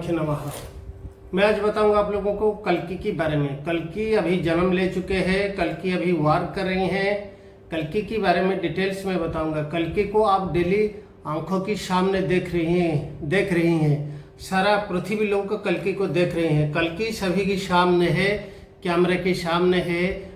गुरुभ्यो नमः। मैं आज बताऊंगा आप लोगों को कल्कि के बारे में। कल्कि अभी जन्म ले चुके हैं, कल्कि अभी वार कर रही हैं। कल्कि के बारे में डिटेल्स में बताऊंगा। कल्कि को आप डेली आंखों के सामने देख रही हैं। सारा पृथ्वी लोग कल्कि को देख रहे हैं। कल्कि सभी के सामने है, कैमरे के सामने है,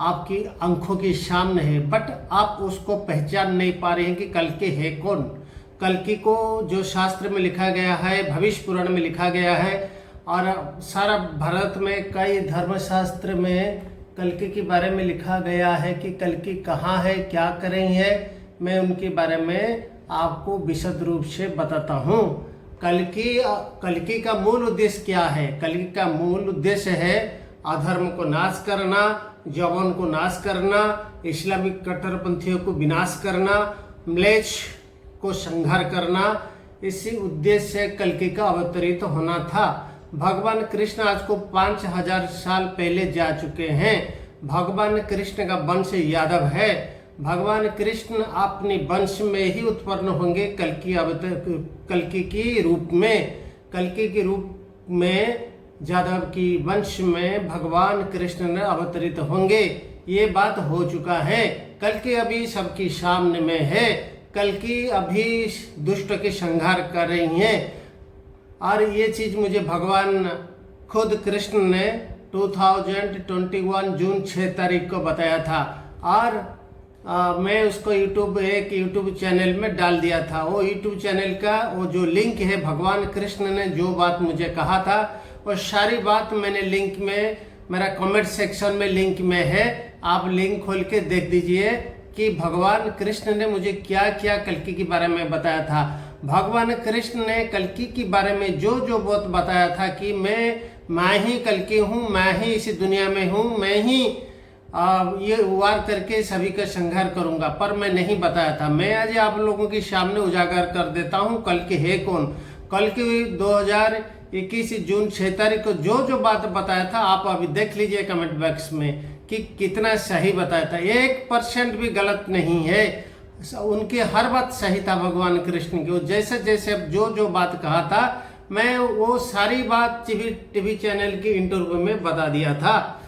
आपकी आंखों के सामने है, बट आप उसको पहचान नहीं पा रहे हैं कि कल्कि है कौन। कल्कि को जो शास्त्र में लिखा गया है, भविष्य पुराण में लिखा गया है, और सारा भारत में कई धर्मशास्त्र में कल्कि के बारे में लिखा गया है कि कल्कि कहाँ है, क्या कर रही है। मैं उनके बारे में आपको विशद रूप से बताता हूँ। कल्कि का मूल उद्देश्य क्या है? कल्कि का मूल उद्देश्य है अधर्म को नाश करना, यौवन को नाश करना, इस्लामिक कट्टरपंथियों को विनाश करना, म्लेच्छ को संहार करना। इसी उद्देश्य से कल्कि का अवतरित होना था। भगवान कृष्ण आज को 5000 साल पहले जा चुके हैं। भगवान कृष्ण का वंश यादव है। भगवान कृष्ण अपने वंश में ही उत्पन्न होंगे कल्कि के रूप में। कल्कि के रूप में यादव की वंश में भगवान कृष्ण ने अवतरित होंगे। ये बात हो चुका है। कल्कि अभी सबके सामने में है। कल्कि अभी दुष्ट के संहार कर रही हैं, और ये चीज मुझे भगवान खुद कृष्ण ने 2021 जून 6 तारीख को बताया था, और मैं उसको एक यूट्यूब चैनल में डाल दिया था। वो यूट्यूब चैनल का वो जो लिंक है, भगवान कृष्ण ने जो बात मुझे कहा था वो सारी बात मैंने लिंक में, मेरा कमेंट सेक्शन में लिंक में है। आप लिंक खोल के देख दीजिए कि भगवान कृष्ण ने मुझे क्या क्या कल्कि के बारे में बताया था। भगवान कृष्ण ने कल्कि के बारे में जो जो बात बताया था कि मैं ही कल्कि हूँ, मैं ही इस दुनिया में हूँ, मैं ही ये वार करके सभी का संहार करूंगा, पर मैं नहीं बताया था। मैं आज आप लोगों के सामने उजागर कर देता हूँ कल्कि है कौन। कल्कि 2021 जून 6 तारीख को जो जो बात बताया था, आप अभी देख लीजिए कमेंट बॉक्स में कि कितना सही बताया था। 1% भी गलत नहीं है। उनकी हर बात सही था भगवान कृष्ण की। जैसे जैसे जो जो बात कहा था, मैं वो सारी बात टीवी चैनल की इंटरव्यू में बता दिया था,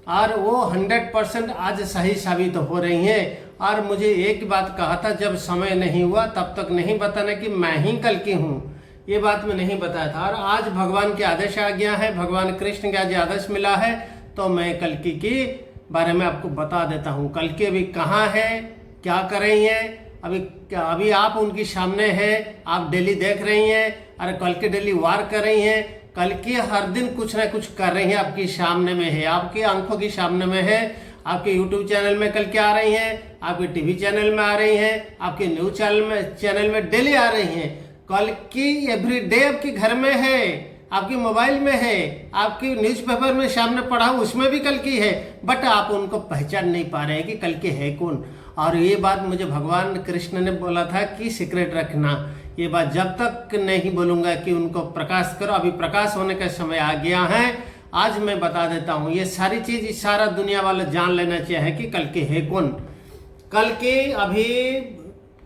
और वो 100% आज सही साबित हो रही है। और मुझे एक बात कहा था, जब समय नहीं हुआ तब तक नहीं बताना कि मैं ही कल्कि हूँ, ये बात मैं नहीं बताया था। और आज भगवान के आदेश आ गया है, भगवान कृष्ण का आज आदेश मिला है, तो मैं कल्कि के बारे में आपको बता देता हूँ। कल्कि अभी कहाँ है, क्या कर रही हैं। अभी आप उनके सामने हैं, आप डेली देख रही हैं। और कल्कि डेली वार कर रही हैं। कल्कि हर दिन कुछ ना कुछ कर रही हैं, आपके सामने में है, आपकी आंखों के सामने में है। आपके यूट्यूब चैनल में कल्कि आ रही हैं, आपके टीवी चैनल में आ रही हैं, आपके न्यूज चैनल में डेली आ रही हैं। कल्कि एवरीडे आपके घर में है, आपके मोबाइल में है, आपकी न्यूज़पेपर में सामने पढ़ा उसमें भी कल्कि है, बट आप उनको पहचान नहीं पा रहे हैं कि कल्कि है कौन। और ये बात मुझे भगवान कृष्ण ने बोला था कि सीक्रेट रखना। ये बात जब तक नहीं बोलूंगा कि उनको प्रकाश करो। अभी प्रकाश होने का समय आ गया है। आज मैं बता देता हूँ। ये सारी चीज सारा दुनिया वाले जान लेना चाहिए कि कल्कि है कौन। कल्कि अभी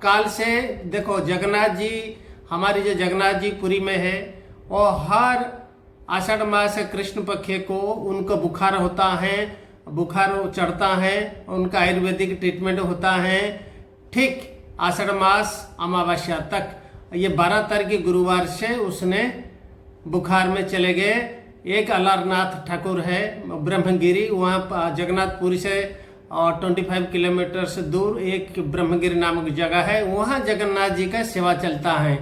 काल से देखो, जगन्नाथ जी, हमारी जो जगन्नाथ जी पुरी में है, और हर आषाढ़ मास कृष्ण पक्ष को उनको बुखार होता है, बुखार चढ़ता है, उनका आयुर्वेदिक ट्रीटमेंट होता है। ठीक आषाढ़ मास अमावस्या तक, ये 12 तारीख गुरुवार से उसने बुखार में चले गए। एक अलारनाथ ठाकुर है ब्रह्मगिरी, वहाँ जगन्नाथपुरी से 25 किलोमीटर से दूर एक ब्रह्मगिरी नामक जगह है। वहाँ जगन्नाथ जी का सेवा चलता है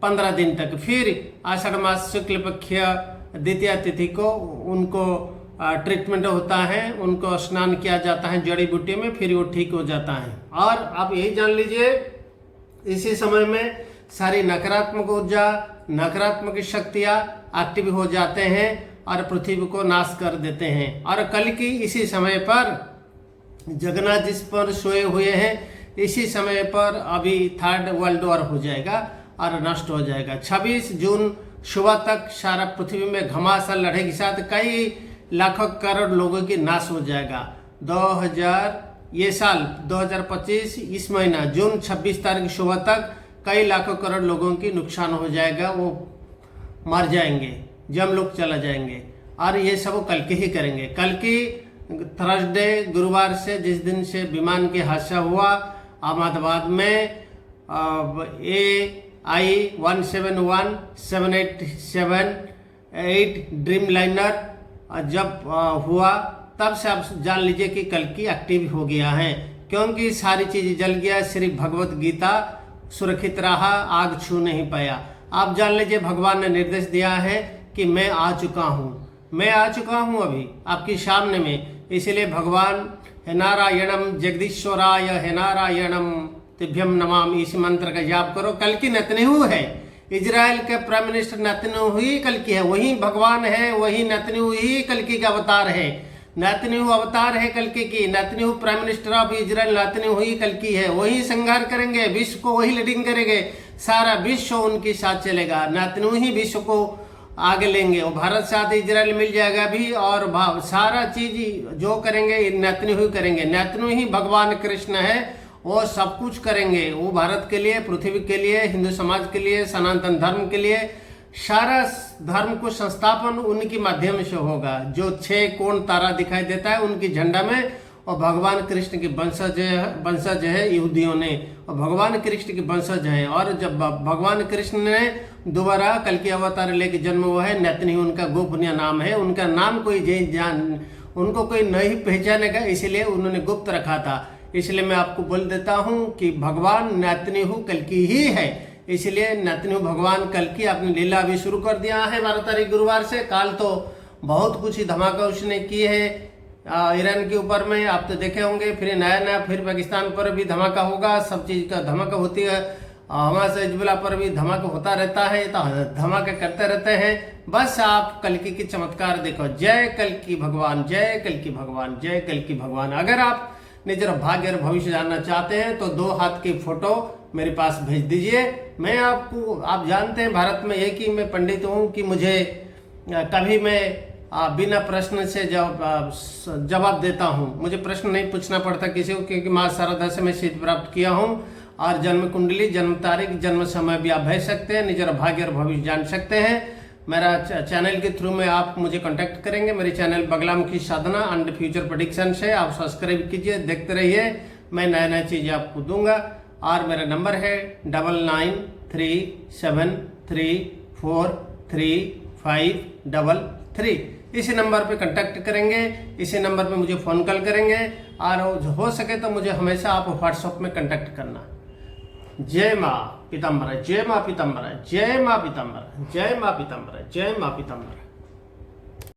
15 दिन तक। फिर आषाढ़ मास शुक्ल पक्ष द्वितीय तिथि को उनको ट्रीटमेंट होता है, उनको स्नान किया जाता है जड़ी बूटी में, फिर वो ठीक हो जाता है। और आप यही जान लीजिए, इसी समय में सारी नकारात्मक ऊर्जा, नकारात्मक शक्तियाँ एक्टिव हो जाते हैं और पृथ्वी को नाश कर देते हैं। और कल्कि इसी समय पर जगन्नाथ जिस पर सोए हुए हैं, इसी समय पर अभी 3rd वर्ल्ड वॉर हो जाएगा और नष्ट हो जाएगा। 26 जून सुबह तक सारा पृथ्वी में घमासान लड़े के साथ कई लाखों करोड़ लोगों की नाश हो जाएगा। 2025 इस महीना जून 26 तारीख सुबह तक कई लाखों करोड़ लोगों की नुकसान हो जाएगा। वो मर जाएंगे, जमलोक चला जाएंगे, और ये सब कल की ही करेंगे। कल की थर्सडे गुरुवार से जिस दिन से विमान के हादसा हुआ अहमदाबाद में AI-171-787-8 ड्रीम लाइनर जब हुआ तब से आप जान लीजिए कि कल की एक्टिव हो गया है, क्योंकि सारी चीज जल गया, सिर्फ भगवत गीता सुरक्षित रहा, आग छू नहीं पाया। आप जान लीजिए भगवान ने निर्देश दिया है कि मैं आ चुका हूँ, मैं आ चुका हूँ अभी आपके सामने में। इसलिए भगवान हे नारायणम जगदीश्वराय हे नारायणम तिभ्यम नमामि इस मंत्र का जाप करो। कल की नेतन्याहू है, इजराइल के प्राइम मिनिस्टर नेतन्याहू ही कल की है, वही भगवान है, वही नेतन्याहू ही कल की का अवतार है। नेतन्याहू अवतार है कल की Netanyahu prime minister of Israel Netanyahu ही कल की है, वही संहार करेंगे, विश्व को वही लीडिंग करेंगे, सारा विश्व उनके साथ चलेगा। नेतन्याहू ही विश्व को आगे लेंगे, और भारत साथ इजराइल मिल जाएगा भी, और सारा चीज जो करेंगे नेतन्याहू ही करेंगे। नेतन्याहू ही भगवान कृष्ण है, वो सब कुछ करेंगे, वो भारत के लिए, पृथ्वी के लिए, हिंदू समाज के लिए, सनातन धर्म के लिए, सारा धर्म को संस्थापन उनके माध्यम से होगा। जो 6 कोण तारा दिखाई देता है उनकी झंडा में, और भगवान कृष्ण के वंशज है यहूदियों ने, और भगवान कृष्ण के वंशज है। और जब भगवान कृष्ण ने दोबारा कल की अवतार लेके जन्म हुआ है, नेतन्याहू उनका गोपनीय नाम है, उनका नाम उनको कोई नहीं पहचानेगा, इसलिए उन्होंने गुप्त रखा था। इसलिए मैं आपको बोल देता हूं कि भगवान नेतन्याहू कल की ही है, इसलिए नेतन्याहू भगवान कल की अपनी लीला अभी शुरू कर दिया है 12 तारीख गुरुवार से। काल तो बहुत कुछ ही धमाका उसने की है ईरान के ऊपर में, आप तो देखे होंगे। फिर नया फिर पाकिस्तान पर भी धमाका होगा, सब चीज का धमाका होती है, हमास हिजबुल्लाह पर भी धमाका होता रहता है, तो धमाका करते रहते हैं। बस आप कल्कि की चमत्कार देखो। जय कल्कि भगवान, जय कल्कि भगवान, जय कल्कि भगवान। अगर आप निजर भाग्य और भविष्य जानना चाहते हैं तो 2 हाथ की फोटो मेरे पास भेज दीजिए। मैं आपको, आप जानते हैं भारत में एक ही मैं पंडित हूँ कि मुझे कभी मैं बिना प्रश्न से जवाब देता हूँ, मुझे प्रश्न नहीं पूछना पड़ता किसी को, क्योंकि माँ शारदा से मैं सिद्ध प्राप्त किया हूँ। और जन्म कुंडली, जन्म तारीख, जन्म समय भी आप भेज सकते हैं, निजर भाग्य और भविष्य जान सकते हैं। मेरा चैनल के थ्रू में आप मुझे कांटेक्ट करेंगे। मेरी channel Baglamukhi Sadhana and future prediction से आप सब्सक्राइब कीजिए, देखते रहिए, मैं नया चीज़ें आपको दूंगा। और मेरा नंबर है 9937343533। इसी नंबर पे कांटेक्ट करेंगे, इसी नंबर पे मुझे फ़ोन कॉल करेंगे, और हो सके तो मुझे हमेशा आप व्हाट्सएप में कांटेक्ट करना। जय माँ पीताम्बरा, जय माँ पीताम्बरा, जय माँ पीताम्बरा, जय माँ पीताम्बरा, जय माँ पीताम्बरा।